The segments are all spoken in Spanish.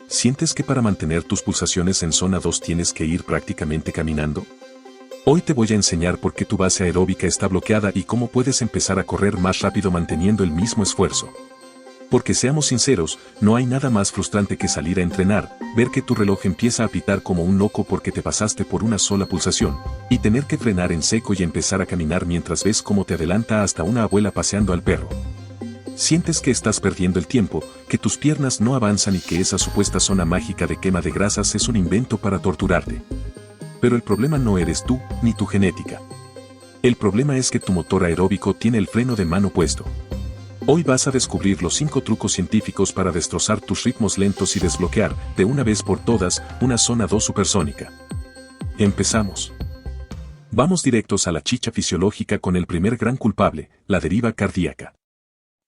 ¿Sientes que para mantener tus pulsaciones en zona 2 tienes que ir prácticamente caminando? Hoy te voy a enseñar por qué tu base aeróbica está bloqueada y cómo puedes empezar a correr más rápido manteniendo el mismo esfuerzo. Porque seamos sinceros, no hay nada más frustrante que salir a entrenar, ver que tu reloj empieza a pitar como un loco porque te pasaste por una sola pulsación, y tener que frenar en seco y empezar a caminar mientras ves cómo te adelanta hasta una abuela paseando al perro. Sientes que estás perdiendo el tiempo, que tus piernas no avanzan y que esa supuesta zona mágica de quema de grasas es un invento para torturarte. Pero el problema no eres tú, ni tu genética. El problema es que tu motor aeróbico tiene el freno de mano puesto. Hoy vas a descubrir los 5 trucos científicos para destrozar tus ritmos lentos y desbloquear, de una vez por todas, una zona 2 supersónica. Empezamos. Vamos directos a la chicha fisiológica con el primer gran culpable, la deriva cardíaca.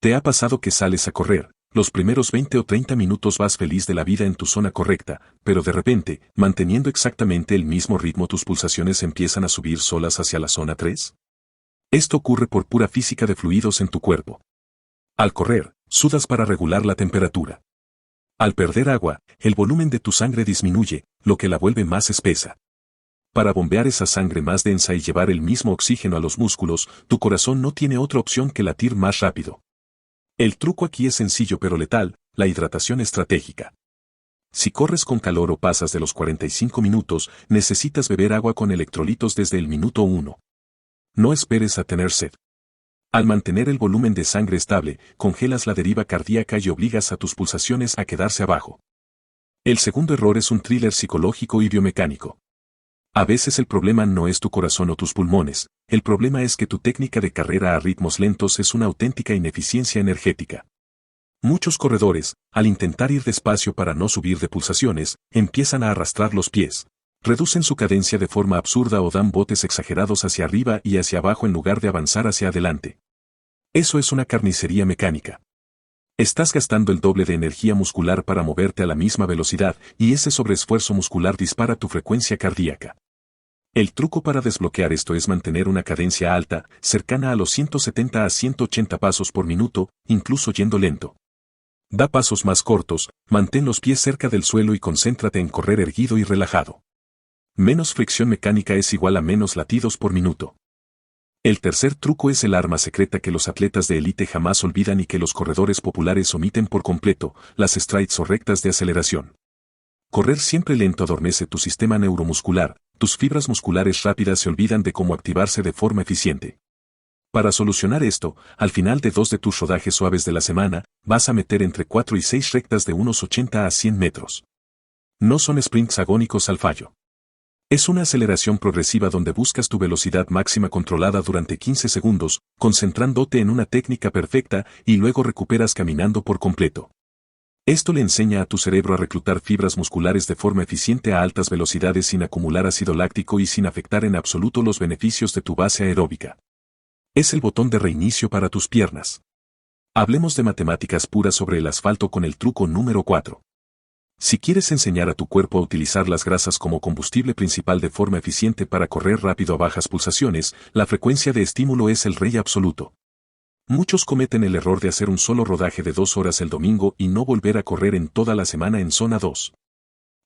¿Te ha pasado que sales a correr? Los primeros 20 o 30 minutos vas feliz de la vida en tu zona correcta, pero de repente, manteniendo exactamente el mismo ritmo tus pulsaciones empiezan a subir solas hacia la zona 3. Esto ocurre por pura física de fluidos en tu cuerpo. Al correr, sudas para regular la temperatura. Al perder agua, el volumen de tu sangre disminuye, lo que la vuelve más espesa. Para bombear esa sangre más densa y llevar el mismo oxígeno a los músculos, tu corazón no tiene otra opción que latir más rápido. El truco aquí es sencillo pero letal, la hidratación estratégica. Si corres con calor o pasas de los 45 minutos, necesitas beber agua con electrolitos desde el minuto 1. No esperes a tener sed. Al mantener el volumen de sangre estable, congelas la deriva cardíaca y obligas a tus pulsaciones a quedarse abajo. El segundo error es un thriller psicológico y biomecánico. A veces el problema no es tu corazón o tus pulmones, el problema es que tu técnica de carrera a ritmos lentos es una auténtica ineficiencia energética. Muchos corredores, al intentar ir despacio para no subir de pulsaciones, empiezan a arrastrar los pies. Reducen su cadencia de forma absurda o dan botes exagerados hacia arriba y hacia abajo en lugar de avanzar hacia adelante. Eso es una carnicería mecánica. Estás gastando el doble de energía muscular para moverte a la misma velocidad y ese sobreesfuerzo muscular dispara tu frecuencia cardíaca. El truco para desbloquear esto es mantener una cadencia alta, cercana a los 170 a 180 pasos por minuto, incluso yendo lento. Da pasos más cortos, mantén los pies cerca del suelo y concéntrate en correr erguido y relajado. Menos fricción mecánica es igual a menos latidos por minuto. El tercer truco es el arma secreta que los atletas de élite jamás olvidan y que los corredores populares omiten por completo, las strides o rectas de aceleración. Correr siempre lento adormece tu sistema neuromuscular, tus fibras musculares rápidas se olvidan de cómo activarse de forma eficiente. Para solucionar esto, al final de 2 de tus rodajes suaves de la semana, vas a meter entre 4 y 6 rectas de unos 80 a 100 metros. No son sprints agónicos al fallo. Es una aceleración progresiva donde buscas tu velocidad máxima controlada durante 15 segundos, concentrándote en una técnica perfecta y luego recuperas caminando por completo. Esto le enseña a tu cerebro a reclutar fibras musculares de forma eficiente a altas velocidades sin acumular ácido láctico y sin afectar en absoluto los beneficios de tu base aeróbica. Es el botón de reinicio para tus piernas. Hablemos de matemáticas puras sobre el asfalto con el truco número 4. Si quieres enseñar a tu cuerpo a utilizar las grasas como combustible principal de forma eficiente para correr rápido a bajas pulsaciones, la frecuencia de estímulo es el rey absoluto. Muchos cometen el error de hacer un solo rodaje de 2 horas el domingo y no volver a correr en toda la semana en zona 2.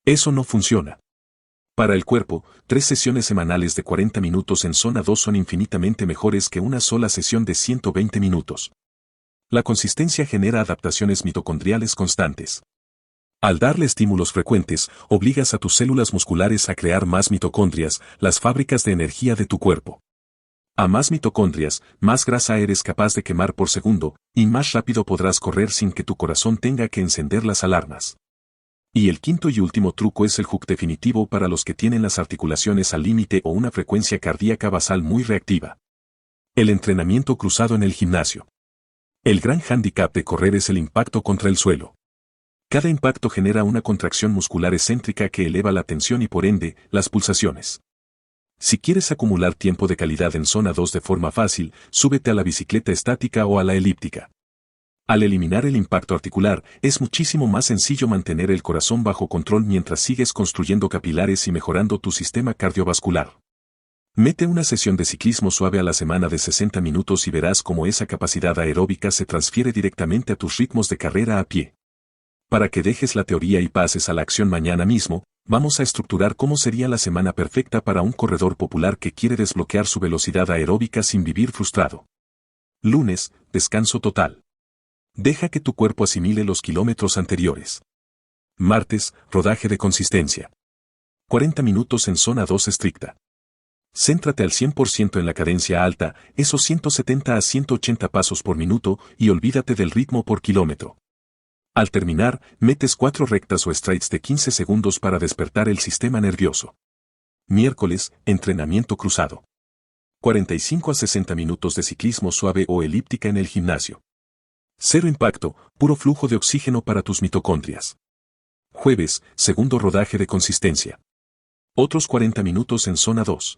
Eso no funciona. Para el cuerpo, 3 sesiones semanales de 40 minutos en zona 2 son infinitamente mejores que una sola sesión de 120 minutos. La consistencia genera adaptaciones mitocondriales constantes. Al darle estímulos frecuentes, obligas a tus células musculares a crear más mitocondrias, las fábricas de energía de tu cuerpo. A más mitocondrias, más grasa eres capaz de quemar por segundo, y más rápido podrás correr sin que tu corazón tenga que encender las alarmas. Y el quinto y último truco es el hook definitivo para los que tienen las articulaciones al límite o una frecuencia cardíaca basal muy reactiva. El entrenamiento cruzado en el gimnasio. El gran hándicap de correr es el impacto contra el suelo. Cada impacto genera una contracción muscular excéntrica que eleva la tensión y por ende, las pulsaciones. Si quieres acumular tiempo de calidad en zona 2 de forma fácil, súbete a la bicicleta estática o a la elíptica. Al eliminar el impacto articular, es muchísimo más sencillo mantener el corazón bajo control mientras sigues construyendo capilares y mejorando tu sistema cardiovascular. Mete una sesión de ciclismo suave a la semana de 60 minutos y verás cómo esa capacidad aeróbica se transfiere directamente a tus ritmos de carrera a pie. Para que dejes la teoría y pases a la acción mañana mismo, vamos a estructurar cómo sería la semana perfecta para un corredor popular que quiere desbloquear su velocidad aeróbica sin vivir frustrado. Lunes, descanso total. Deja que tu cuerpo asimile los kilómetros anteriores. Martes, rodaje de consistencia. 40 minutos en zona 2 estricta. Céntrate al 100% en la cadencia alta, esos 170 a 180 pasos por minuto, y olvídate del ritmo por kilómetro. Al terminar, metes 4 rectas o strides de 15 segundos para despertar el sistema nervioso. Miércoles, entrenamiento cruzado. 45 a 60 minutos de ciclismo suave o elíptica en el gimnasio. Cero impacto, puro flujo de oxígeno para tus mitocondrias. Jueves, segundo rodaje de consistencia. Otros 40 minutos en zona 2.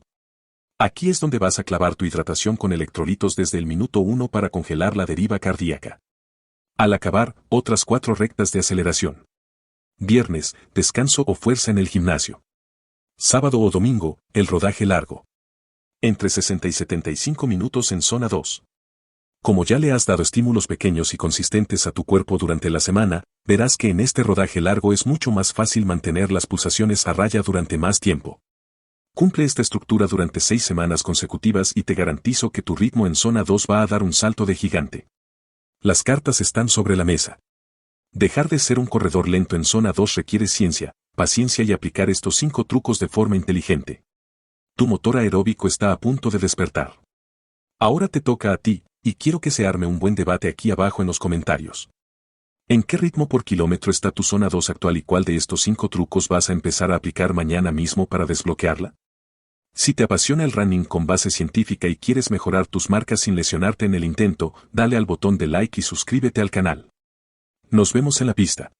Aquí es donde vas a clavar tu hidratación con electrolitos desde el minuto 1 para congelar la deriva cardíaca. Al acabar, otras 4 rectas de aceleración. Viernes, descanso o fuerza en el gimnasio. Sábado o domingo, el rodaje largo. Entre 60 y 75 minutos en zona 2. Como ya le has dado estímulos pequeños y consistentes a tu cuerpo durante la semana, verás que en este rodaje largo es mucho más fácil mantener las pulsaciones a raya durante más tiempo. Cumple esta estructura durante 6 semanas consecutivas y te garantizo que tu ritmo en zona 2 va a dar un salto de gigante. Las cartas están sobre la mesa. Dejar de ser un corredor lento en zona 2 requiere ciencia, paciencia y aplicar estos 5 trucos de forma inteligente. Tu motor aeróbico está a punto de despertar. Ahora te toca a ti, y quiero que se arme un buen debate aquí abajo en los comentarios. ¿En qué ritmo por kilómetro está tu zona 2 actual y cuál de estos 5 trucos vas a empezar a aplicar mañana mismo para desbloquearla? Si te apasiona el running con base científica y quieres mejorar tus marcas sin lesionarte en el intento, dale al botón de like y suscríbete al canal. Nos vemos en la pista.